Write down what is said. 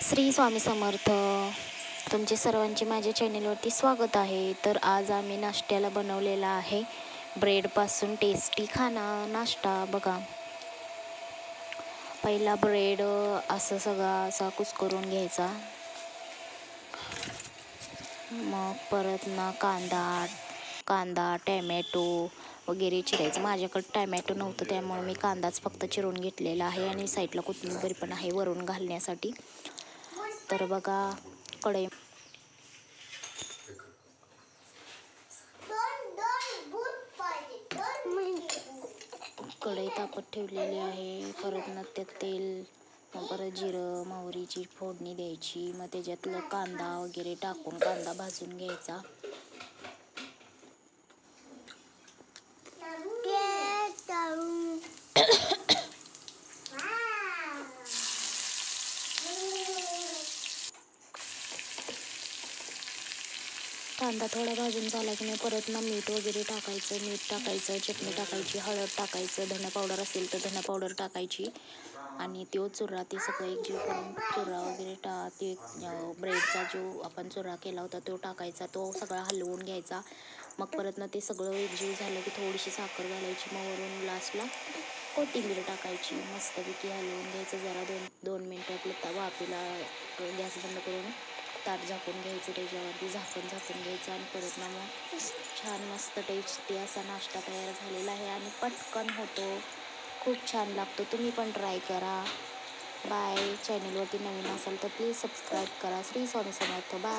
श्री स्वामी समर्थ. तुमचे सर्वांचे माझ्या चॅनेलवरती स्वागत आहे. तर आज आम्ही नाश्त्याला बनवलेला आहे ब्रेडपासून टेस्टी नाश्ता. बघा, पहिला ब्रेड असं सगळा असा कुस्करून घ्यायचा. मग परत कांदा टॅमॅटो वगैरे चिरायचं. माझ्याकडे टॅमॅटो नव्हतं त्यामुळे मी कांदाच फक्त चिरून घेतलेला आहे आणि साईडला कोथिंबीर पण आहे वरून घालण्यासाठी. तर बघा, कढई तापत ठेवलेली आहे. परत मग त्यात तेल, मग परत जिरं मोहरीची फोडणी द्यायची. मग त्याच्यातलं कांदा वगैरे टाकून कांदा भाजून घ्यायचा. कांदा थोडा भाजून झाला की नाही परत ना मीठ वगैरे टाकायचं, चटणी टाकायची, हळद टाकायचं, धना पावडर असेल तर धना पावडर टाकायची आणि तो चुरा ते सगळं एकजीव करून चुरा वगैरे ते ब्रेडचा जो आपण चुरा केला होता तो टाकायचा. तो सगळा हलवून घ्यायचा. मग परत ना ते सगळं एकजीव झालं की थोडीशी साखर घालायची. मग वरून लास्टला कोथिंबीर टाकायची. मस्तपैकी हलवून घ्यायचं. जरा दोन मिनटं आपलं वाफेला गॅस बंद करून ताट झाकून घ्यायचं. त्याच्यावरती झाकून घ्यायचं आणि परत ना मग छान मस्त टेस्टी असा नाश्ता तयार झालेला आहे आणि पटकन होतो. खूप छान लागतो. तुम्ही पण ट्राय करा. बाय. चॅनलवरती नवीन असाल तर प्लीज सबस्क्राईब करा. श्री स्वामी समर्थ. बाय.